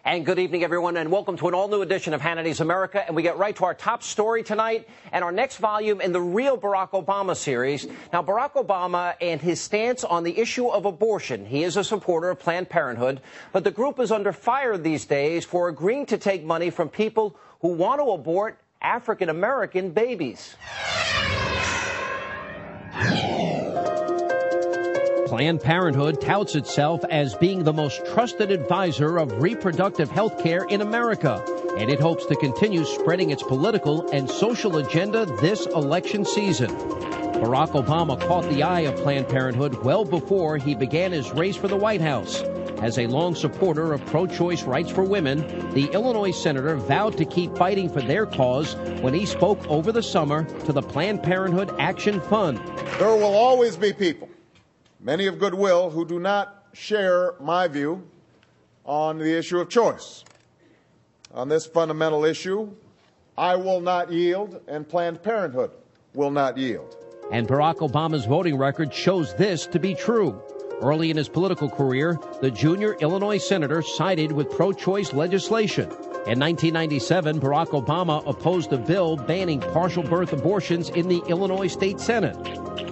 And good evening, everyone, and welcome to an all-new edition of Hannity's America. And we get right to our top story tonight and our next volume in the Real Barack Obama series. Now, Barack Obama and his stance on the issue of abortion. He is a supporter of Planned Parenthood, but the group is under fire these days for agreeing to take money from people who want to abort African-American babies. Planned Parenthood touts itself as being the most trusted advisor of reproductive health care in America, and it hopes to continue spreading its political and social agenda this election season. Barack Obama caught the eye of Planned Parenthood well before he began his race for the White House. As a long supporter of pro-choice rights for women, the Illinois senator vowed to keep fighting for their cause when he spoke over the summer to the Planned Parenthood Action Fund. There will always be people, many of goodwill, who do not share my view on the issue of choice. On this fundamental issue, I will not yield, and Planned Parenthood will not yield. And Barack Obama's voting record shows this to be true. Early in his political career, the junior Illinois senator sided with pro-choice legislation. In 1997, Barack Obama opposed a bill banning partial birth abortions in the Illinois State Senate.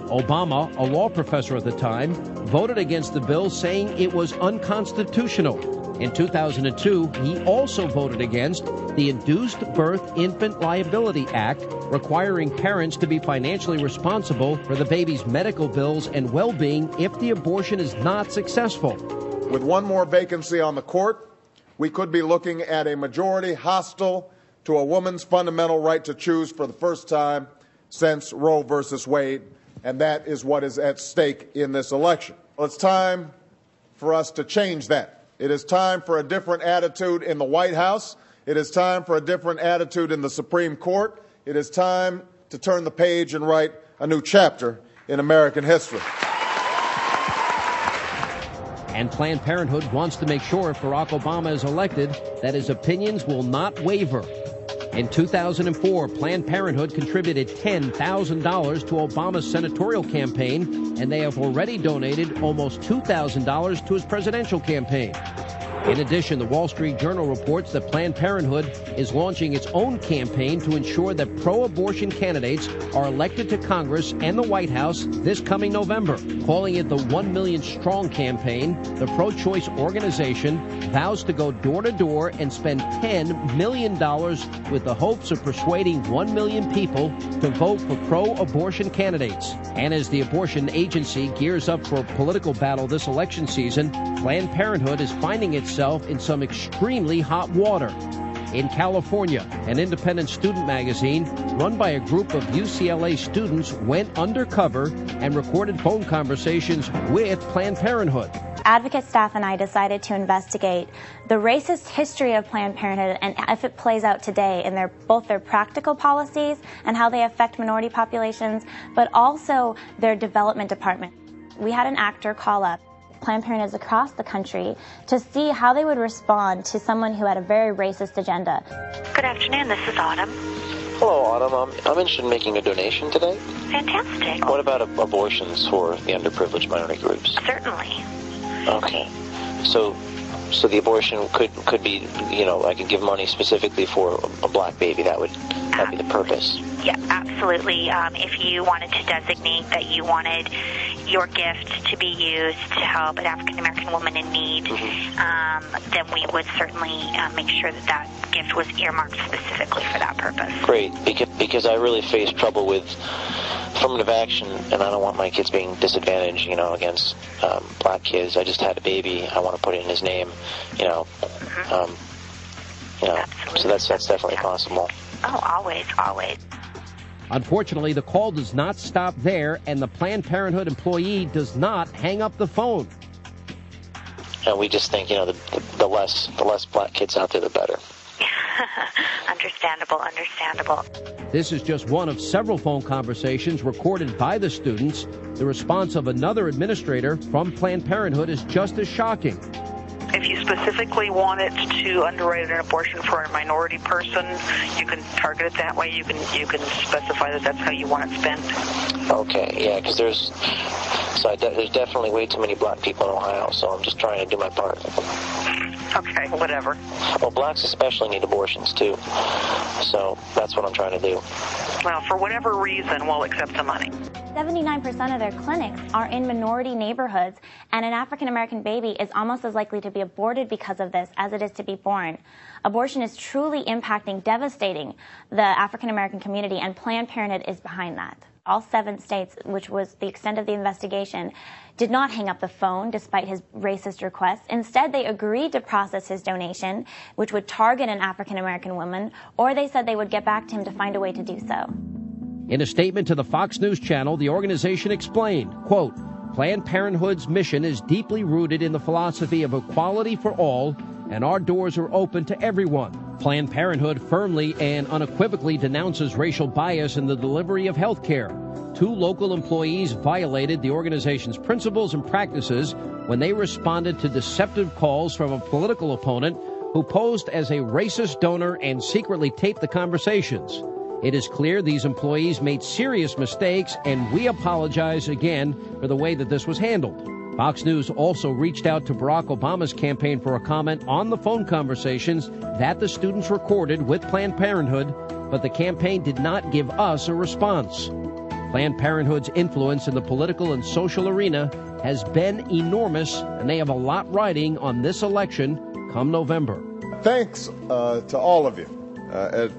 Obama, a law professor at the time, voted against the bill, saying it was unconstitutional. In 2002, he also voted against the Induced Birth Infant Liability Act, requiring parents to be financially responsible for the baby's medical bills and well-being if the abortion is not successful. With one more vacancy on the court, we could be looking at a majority hostile to a woman's fundamental right to choose for the first time since Roe versus Wade, and that is what is at stake in this election. Well, it's time for us to change that. It is time for a different attitude in the White House. It is time for a different attitude in the Supreme Court. It is time to turn the page and write a new chapter in American history. And Planned Parenthood wants to make sure if Barack Obama is elected that his opinions will not waver. In 2004, Planned Parenthood contributed $10,000 to Obama's senatorial campaign, and they have already donated almost $2,000 to his presidential campaign. In addition, the Wall Street Journal reports that Planned Parenthood is launching its own campaign to ensure that pro-abortion candidates are elected to Congress and the White House this coming November. Calling it the 1 Million Strong campaign, the pro-choice organization vows to go door to door and spend $10 million with the hopes of persuading 1 million people to vote for pro-abortion candidates. And as the abortion agency gears up for a political battle this election season, Planned Parenthood is finding itself in some extremely hot water. In California, an independent student magazine run by a group of UCLA students went undercover and recorded phone conversations with Planned Parenthood. Advocate staff and I decided to investigate the racist history of Planned Parenthood and if it plays out today in both their practical policies and how they affect minority populations, but also their development department. We had an actor call up Planned Parenthood across the country to see how they would respond to someone who had a very racist agenda. Good afternoon, this is Autumn. Hello, Autumn. I'm interested in making a donation today. Fantastic. What about abortions for the underprivileged minority groups? Certainly. Okay. So the abortion could be, I could give money specifically for a black baby. That'd be the purpose. Yeah, absolutely. If you wanted to designate that you wanted your gift to be used to help an African-American woman in need, then we would certainly make sure that gift was earmarked specifically for that purpose. Great, because I really face trouble with affirmative action, and I don't want my kids being disadvantaged, against black kids. I just had a baby. I want to put it in his name, so that's definitely possible. Oh, always, always. Unfortunately, the call does not stop there, and the Planned Parenthood employee does not hang up the phone. And we just think, the less black kids out there, the better. Understandable. This is just one of several phone conversations recorded by the students. The response of another administrator from Planned Parenthood is just as shocking. If you specifically want it to underwrite an abortion for a minority person, you can target it that way. You can specify that that's how you want it spent. Okay, yeah, because So there's definitely way too many black people in Ohio, so I'm just trying to do my part. Okay, whatever. Well, blacks especially need abortions, too. So that's what I'm trying to do. Well, for whatever reason, we'll accept the money. 79% of their clinics are in minority neighborhoods, and an African-American baby is almost as likely to be aborted because of this as it is to be born. Abortion is truly impacting, devastating the African-American community, and Planned Parenthood is behind that. All 7 states, which was the extent of the investigation, did not hang up the phone despite his racist requests. Instead, they agreed to process his donation, which would target an African-American woman, or they said they would get back to him to find a way to do so. In a statement to the Fox News channel, the organization explained, quote, Planned Parenthood's mission is deeply rooted in the philosophy of equality for all, and our doors are open to everyone. Planned Parenthood firmly and unequivocally denounces racial bias in the delivery of health care. 2 local employees violated the organization's principles and practices when they responded to deceptive calls from a political opponent who posed as a racist donor and secretly taped the conversations. It is clear these employees made serious mistakes, and we apologize again for the way that this was handled. Fox News also reached out to Barack Obama's campaign for a comment on the phone conversations that the students recorded with Planned Parenthood, but the campaign did not give us a response. Planned Parenthood's influence in the political and social arena has been enormous, and they have a lot riding on this election come November. Thanks to all of you at